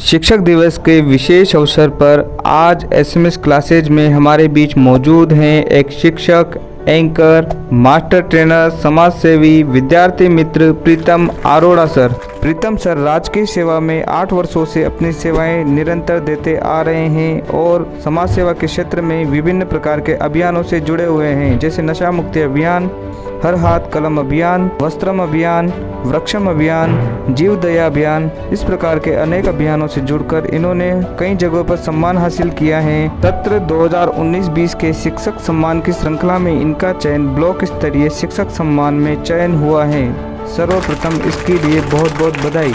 शिक्षक दिवस के विशेष अवसर पर आज एसएमएस क्लासेज में हमारे बीच मौजूद हैं एक शिक्षक, एंकर, मास्टर ट्रेनर, समाज सेवी, विद्यार्थी मित्र प्रीतम अरोड़ा सर। प्रीतम सर राजकीय सेवा में 8 वर्षों से अपनी सेवाएं निरंतर देते आ रहे हैं और समाज सेवा के क्षेत्र में विभिन्न प्रकार के अभियानों से जुड़े हुए हैं, जैसे नशा मुक्ति अभियान, हर हाथ कलम अभियान, वस्त्रम अभियान, वृक्षम अभियान, जीव दया अभियान। इस प्रकार के अनेक अभियानों से जुड़कर इन्होंने कई जगहों पर सम्मान हासिल किया है। सत्र 2019-20 के शिक्षक सम्मान की श्रृंखला में इनका चयन ब्लॉक स्तरीय शिक्षक सम्मान में चयन हुआ है। सर्वप्रथम इसके लिए बहुत बहुत बधाई।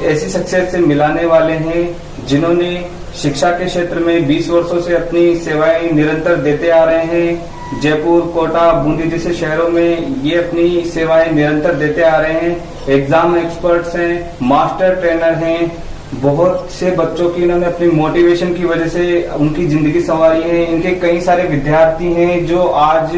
ऐसी शख्सियत से मिलाने वाले हैं जिन्होंने शिक्षा के क्षेत्र में 20 वर्षों से अपनी सेवाएं निरंतर देते आ रहे हैं। जयपुर, कोटा, बूंदी जैसे शहरों में ये अपनी सेवाएं निरंतर देते आ रहे हैं। एग्जाम एक्सपर्ट्स हैं, मास्टर ट्रेनर हैं। बहुत से बच्चों की इन्होंने अपनी मोटिवेशन की वजह से उनकी जिंदगी संवारी है। इनके कई सारे विद्यार्थी हैं जो आज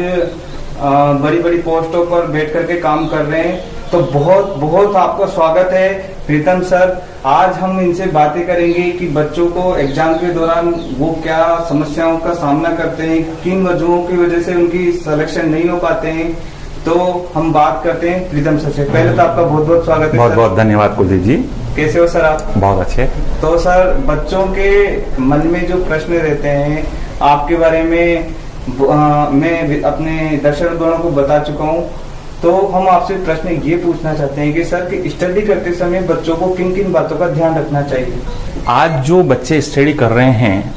बड़ी बड़ी पोस्टों पर बैठ करके काम कर रहे हैं। तो बहुत बहुत आपका स्वागत है प्रीतम सर। आज हम इनसे बातें करेंगे कि बच्चों को एग्जाम के दौरान वो क्या समस्याओं का सामना करते हैं, किन वजहों की वजह से उनकी सिलेक्शन नहीं हो पाते हैं। तो हम बात करते हैं प्रीतम सर से। पहले तो आपका बहुत बहुत स्वागत है। बहुत बहुत धन्यवाद कुलदीप जी। कैसे हो सर आप? बहुत अच्छे। तो सर बच्चों के मन में जो प्रश्न रहते हैं आपके बारे में मैं अपने दर्शक गणों को बता चुका हूँ। तो हम आपसे प्रश्न ये पूछना चाहते हैं कि सर कि स्टडी करते समय बच्चों को किन किन बातों का ध्यान रखना चाहिए? आज जो बच्चे स्टडी कर रहे हैं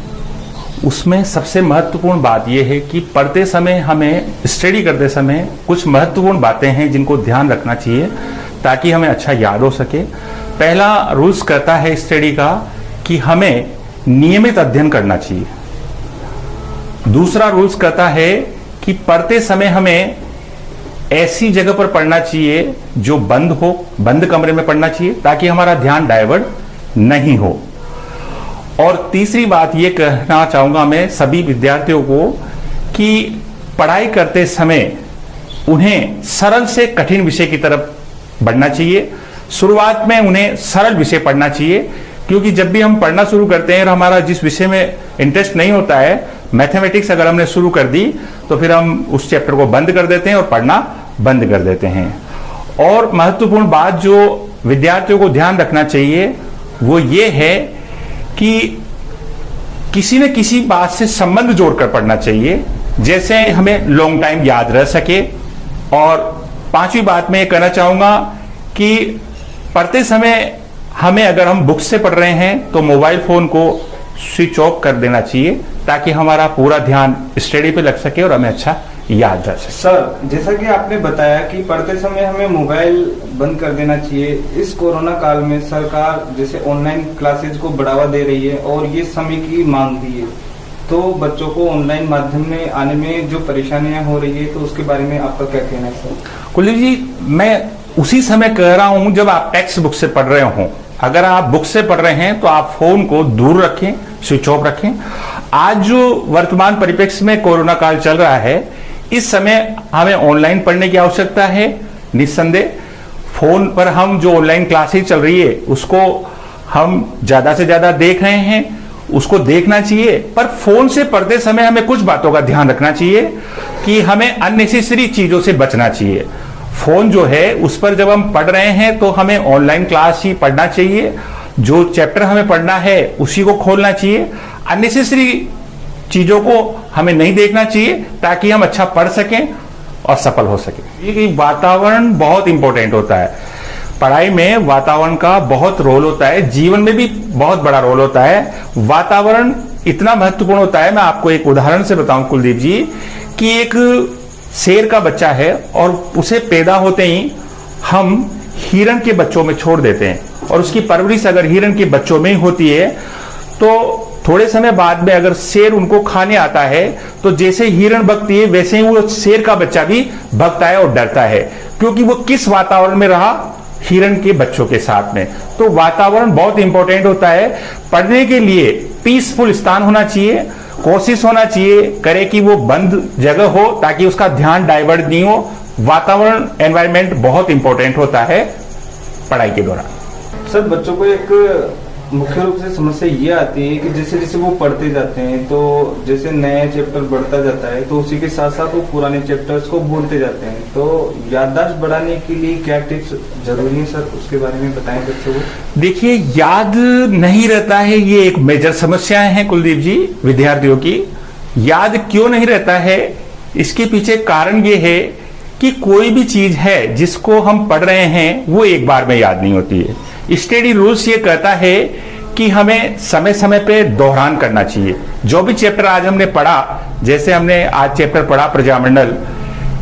उसमें सबसे महत्वपूर्ण बात यह है कि पढ़ते समय हमें स्टडी करते समय कुछ महत्वपूर्ण बातें हैं जिनको ध्यान रखना चाहिए ताकि हमें अच्छा याद हो सके। पहला रूल्स कहता है स्टडी का कि हमें नियमित अध्ययन करना चाहिए। दूसरा रूल्स कहता है कि पढ़ते समय हमें ऐसी जगह पर पढ़ना चाहिए जो बंद हो, बंद कमरे में पढ़ना चाहिए ताकि हमारा ध्यान डाइवर्ट नहीं हो। और तीसरी बात ये कहना चाहूंगा मैं सभी विद्यार्थियों को कि पढ़ाई करते समय उन्हें सरल से कठिन विषय की तरफ बढ़ना चाहिए। शुरुआत में उन्हें सरल विषय पढ़ना चाहिए, क्योंकि जब भी हम पढ़ना शुरू करते हैं और हमारा जिस विषय में इंटरेस्ट नहीं होता है, मैथमेटिक्स अगर हमने शुरू कर दी तो फिर हम उस चैप्टर को बंद कर देते हैं और पढ़ना बंद कर देते हैं। और महत्वपूर्ण बात जो विद्यार्थियों को ध्यान रखना चाहिए वो ये है कि किसी न किसी बात से संबंध जोड़कर पढ़ना चाहिए, जैसे हमें लॉन्ग टाइम याद रह सके। और पांचवी बात मैं ये कहना चाहूंगा कि पढ़ते समय हमें अगर हम बुक से पढ़ रहे हैं तो मोबाइल फोन को स्विच ऑफ कर देना चाहिए ताकि हमारा पूरा ध्यान स्टडी पे लग सके और हमें अच्छा याद रह सके। सर जैसा कि आपने बताया कि पढ़ते समय हमें मोबाइल बंद कर देना चाहिए। इस कोरोना काल में सरकार जैसे ऑनलाइन क्लासेज को बढ़ावा दे रही है और ये समय की मांग भी है, तो बच्चों को ऑनलाइन माध्यम में आने में जो परेशानियां हो रही है तो उसके बारे में आपका क्या कहना है सर? कुलदीप जी, मैं उसी समय कह रहा हूं जब आप टेक्स्ट बुक से पढ़ रहे हो। अगर आप बुक से पढ़ रहे हैं तो आप फोन को दूर रखें, स्विच ऑफ रखें। आज जो वर्तमान परिप्रेक्ष्य में कोरोना काल चल रहा है, इस समय हमें ऑनलाइन पढ़ने की आवश्यकता है। निस्संदेह फोन पर हम जो ऑनलाइन क्लासेस चल रही है उसको हम ज्यादा से ज्यादा देख रहे हैं, उसको देखना चाहिए। पर फोन से पढ़ते समय हमें कुछ बातों का ध्यान रखना चाहिए कि हमें अननेसेसरी चीजों से बचना चाहिए। फोन जो है उस पर जब हम पढ़ रहे हैं तो हमें ऑनलाइन क्लास ही पढ़ना चाहिए। जो चैप्टर हमें पढ़ना है उसी को खोलना चाहिए। अननेसेसरी चीजों को हमें नहीं देखना चाहिए ताकि हम अच्छा पढ़ सकें और सफल हो सकें। ये वातावरण बहुत इंपॉर्टेंट होता है। पढ़ाई में वातावरण का बहुत रोल होता है, जीवन में भी बहुत बड़ा रोल होता है। वातावरण इतना महत्वपूर्ण होता है, मैं आपको एक उदाहरण से बताऊं कुलदीप जी, कि एक शेर का बच्चा है और उसे पैदा होते ही हम हिरण के बच्चों में छोड़ देते हैं और उसकी परवरिश अगर हिरण के बच्चों में ही होती है तो थोड़े समय बाद में अगर शेर उनको खाने आता है तो जैसे हिरण भगती है वैसे ही वो शेर का बच्चा भी भगता है और डरता है, क्योंकि वो किस वातावरण में रहा, हिरण के बच्चों के साथ में। तो वातावरण बहुत इंपॉर्टेंट होता है। पढ़ने के लिए पीसफुल स्थान होना चाहिए, कोशिश होना चाहिए करे कि वो बंद जगह हो ताकि उसका ध्यान डाइवर्ट नहीं हो। वातावरण, एनवायरनमेंट बहुत इंपॉर्टेंट होता है पढ़ाई के दौरान। सर बच्चों को एक मुख्य रूप से समस्या ये आती है कि जैसे जैसे वो पढ़ते जाते हैं तो जैसे नया चैप्टर बढ़ता जाता है तो उसी के साथ साथ वो पुराने चैप्टर्स को भूलते जाते हैं। तो याददाश्त बढ़ाने के लिए क्या टिप्स जरूरी है सर, उसके बारे में बताएं बच्चों को। देखिए, याद नहीं रहता है, ये एक मेजर समस्या है कुलदीप जी विद्यार्थियों की। याद क्यों नहीं रहता है, इसके पीछे कारण ये है कि कोई भी चीज है जिसको हम पढ़ रहे हैं वो एक बार में याद नहीं होती है। स्टडी रूल्स ये कहता है कि हमें समय समय पे दोहरान करना चाहिए। जो भी चैप्टर आज हमने पढ़ा, जैसे हमने आज चैप्टर पढ़ा प्रजामंडल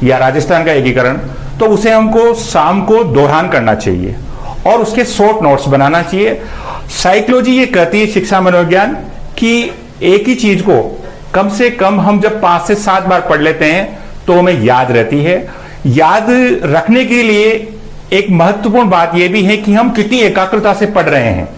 या राजस्थान का एकीकरण, तो उसे हमको शाम को दोहरान करना चाहिए और उसके शॉर्ट नोट्स बनाना चाहिए। साइकोलॉजी ये कहती है, शिक्षा मनोविज्ञान, कि एक ही चीज को कम से कम हम जब 5 से 7 बार पढ़ लेते हैं तो हमें याद रहती है। याद रखने के लिए एक महत्वपूर्ण बात यह भी है कि हम कितनी एकाग्रता से पढ़ रहे हैं।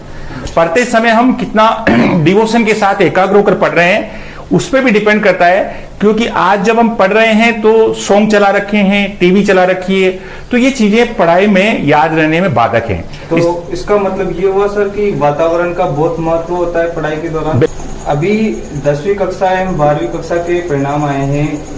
पढ़ते समय हम कितना डिवोशन के साथ एकाग्र होकर पढ़ रहे हैं, उस पर भी डिपेंड करता है। क्योंकि आज जब हम पढ़ रहे हैं तो सॉन्ग चला रखे हैं, टीवी चला रखी है, तो ये चीजें पढ़ाई में याद रहने में बाधक हैं। तो इसका मतलब ये हुआ सर कि वातावरण का बहुत महत्व होता है पढ़ाई के दौरान। अभी 10वीं कक्षा एवं 12वीं कक्षा के परिणाम आए हैं।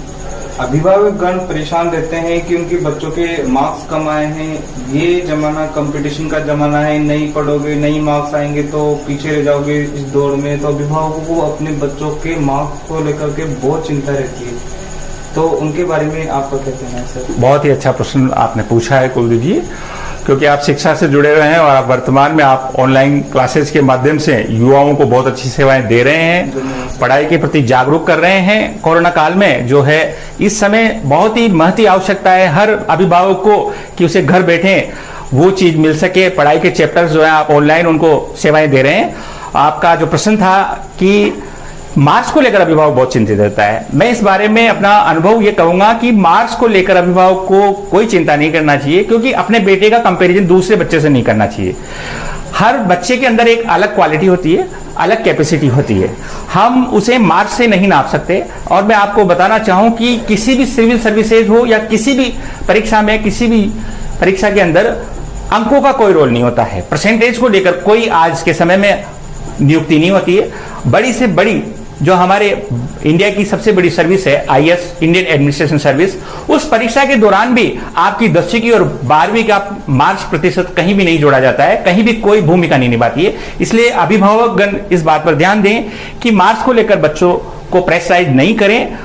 अभिभावकगण परेशान रहते हैं कि उनके बच्चों के मार्क्स कम आए हैं। ये जमाना कंपटीशन का जमाना है, नहीं पढ़ोगे नहीं मार्क्स आएंगे तो पीछे रह जाओगे इस दौड़ में। तो अभिभावकों को अपने बच्चों के मार्क्स को लेकर के बहुत चिंता रहती है, तो उनके बारे में आपका क्या कहना है सर? बहुत ही अच्छा प्रश्न आपने पूछा है कुलदीप जी, क्योंकि आप शिक्षा से जुड़े हुए हैं और आप वर्तमान में आप ऑनलाइन क्लासेस के माध्यम से युवाओं को बहुत अच्छी सेवाएं दे रहे हैं, पढ़ाई के प्रति जागरूक कर रहे हैं। कोरोना काल में जो है इस समय बहुत ही महती आवश्यकता है हर अभिभावक को कि उसे घर बैठे वो चीज मिल सके। पढ़ाई के चैप्टर्स जो है आप ऑनलाइन उनको सेवाएं दे रहे हैं। आपका जो प्रश्न था कि मार्क्स को लेकर अभिभावक बहुत चिंतित रहता है, मैं इस बारे में अपना अनुभव ये कहूंगा कि मार्क्स को लेकर अभिभावक को कोई चिंता नहीं करना चाहिए, क्योंकि अपने बेटे का कंपैरिजन दूसरे बच्चे से नहीं करना चाहिए। हर बच्चे के अंदर एक अलग क्वालिटी होती है, अलग कैपेसिटी होती है, हम उसे मार्क्स से नहीं नाप सकते। और मैं आपको बताना चाहूं कि किसी भी सिविल सर्विसेज हो या किसी भी परीक्षा में, किसी भी परीक्षा के अंदर अंकों का कोई रोल नहीं होता है। परसेंटेज को लेकर कोई आज के समय में नियुक्ति नहीं होती है। बड़ी से बड़ी जो हमारे इंडिया की सबसे बड़ी सर्विस है IAS, इंडियन एडमिनिस्ट्रेशन सर्विस, उस परीक्षा के दौरान भी आपकी 10वीं की और 12वीं का मार्क्स प्रतिशत कहीं भी नहीं जोड़ा जाता है, कहीं भी कोई भूमिका नहीं निभाती है। इसलिए अभिभावकगण इस बात पर ध्यान दें कि मार्क्स को लेकर बच्चों को प्रेशराइज नहीं करें।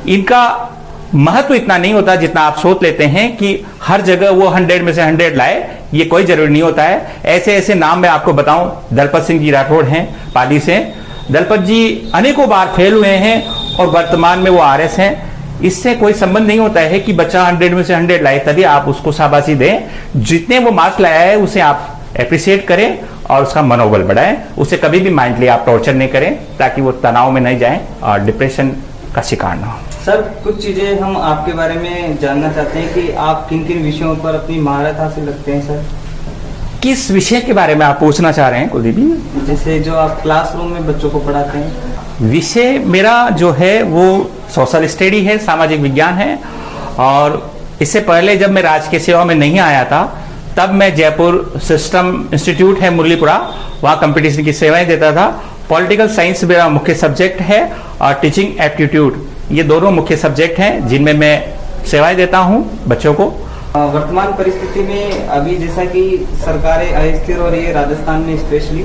इनका महत्व इतना नहीं होता जितना आप सोच लेते हैं कि हर जगह वो 100 में से 100 लाए, ये कोई जरूरी नहीं होता है। ऐसे ऐसे नाम मैं आपको बताऊं, दलपत सिंह जी राठौड़ हैं पाली से। दलपत जी अनेकों बार फेल हुए हैं और वर्तमान में वो RS हैं। इससे कोई संबंध नहीं होता है कि बच्चा 100 में से 100 लाए तभी आप उसको शाबाशी दें। जितने वो मार्क्स लाया है उसे आप एप्रिशिएट करें और उसका मनोबल बढ़ाएं। उसे कभी भी माइंडली आप टॉर्चर नहीं करें ताकि वो तनाव में नहीं जाए और डिप्रेशन का शिकार ना हो। सर, कुछ चीजें हम आपके बारे में जानना चाहते हैं कि आप किन किन विषयों पर अपनी महारत हासिल रखते हैं सर? किस विषय के बारे में आप पूछना चाह रहे हैं कुलदीप जी? जैसे जो आप क्लासरूम में बच्चों को पढ़ाते हैं। विषय मेरा जो है वो सोशल स्टडी है, सामाजिक विज्ञान है। और इससे पहले जब मैं राजकीय सेवा में नहीं आया था तब मैं जयपुर सिस्टम इंस्टीट्यूट है मुरलीपुरा, वहाँ कंपटीशन की सेवाएं देता था। पॉलिटिकल साइंस मेरा मुख्य सब्जेक्ट है और टीचिंग एप्टीट्यूड, ये दोनों मुख्य सब्जेक्ट हैं जिनमें मैं सेवाएं देता हूं बच्चों को। वर्तमान परिस्थिति में अभी जैसा कि सरकारें अस्थिर हो रही है राजस्थान में स्पेशली,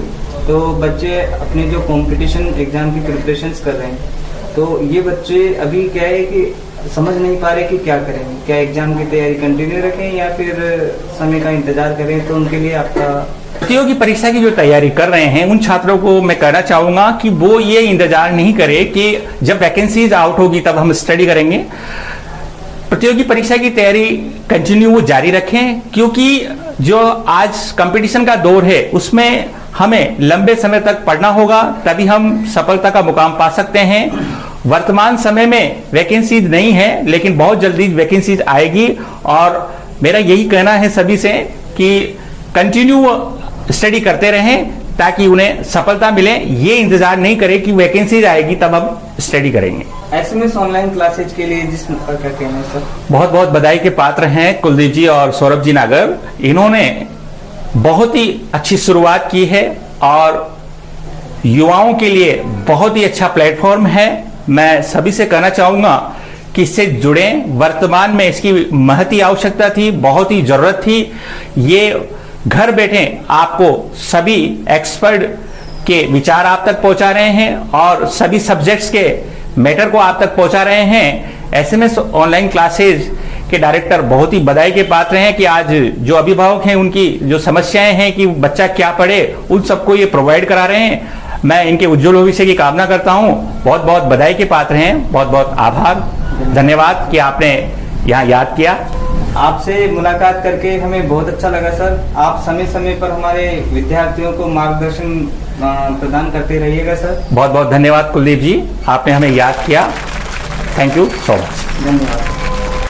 तो बच्चे अपने जो कंपटीशन एग्जाम की प्रिपरेशंस कर रहे हैं, तो ये बच्चे अभी क्या है कि समझ नहीं पा रहे कि क्या करेंगे, क्या एग्जाम की तैयारी कंटिन्यू रखें या फिर समय का इंतजार करें। तो उनके लिए आपका प्रतियोगी परीक्षा की जो तैयारी कर रहे हैं उन छात्रों को मैं कहना चाहूंगा कि वो ये इंतजार नहीं करे कि जब वैकेंसीज आउट होगी तब हम स्टडी करेंगे। प्रतियोगी परीक्षा की तैयारी कंटिन्यू वो जारी रखें, क्योंकि जो आज कंपटीशन का दौर है उसमें हमें लंबे समय तक पढ़ना होगा, तभी हम सफलता का मुकाम पा सकते हैं। वर्तमान समय में वैकेंसीज नहीं है, लेकिन बहुत जल्दी वैकेंसीज आएगी और मेरा यही कहना है सभी से कि कंटिन्यू स्टडी करते रहें ताकि उन्हें सफलता मिले। ये इंतजार नहीं करें कि वैकेंसीज आएगी तब हम स्टडी करेंगे। SMS ऑनलाइन क्लासेज के लिए जिस का क्या कहना है सर? बहुत बहुत बधाई के पात्र हैं कुलदीप जी और सौरभ जी नागर। इन्होंने बहुत ही अच्छी शुरुआत की है और युवाओं के लिए बहुत ही अच्छा प्लेटफॉर्म है। मैं सभी से कहना चाहूंगा कि इससे जुड़ें। वर्तमान में इसकी महती ही आवश्यकता थी, बहुत ही जरूरत थी। ये घर बैठे आपको सभी एक्सपर्ट के विचार आप तक पहुंचा रहे हैं और सभी सब्जेक्ट्स के मैटर को आप तक पहुंचा रहे हैं। एसएमएस ऑनलाइन क्लासेज के डायरेक्टर बहुत ही बधाई के पात्र हैं कि आज जो अभिभावक हैं उनकी जो समस्याएं हैं कि बच्चा क्या पढ़े, उन सबको ये प्रोवाइड करा रहे हैं। मैं इनके उज्जवल भविष्य की कामना करता हूं। बहुत बहुत बधाई के पात्र हैं। बहुत बहुत आभार, धन्यवाद कि आपने यहाँ याद किया। आपसे मुलाकात करके हमें बहुत अच्छा लगा सर। आप समय समय पर हमारे विद्यार्थियों को मार्गदर्शन प्रदान करते रहिएगा सर। बहुत बहुत धन्यवाद कुलदीप जी, आपने हमें याद किया। Thank you so much. धन्यवाद।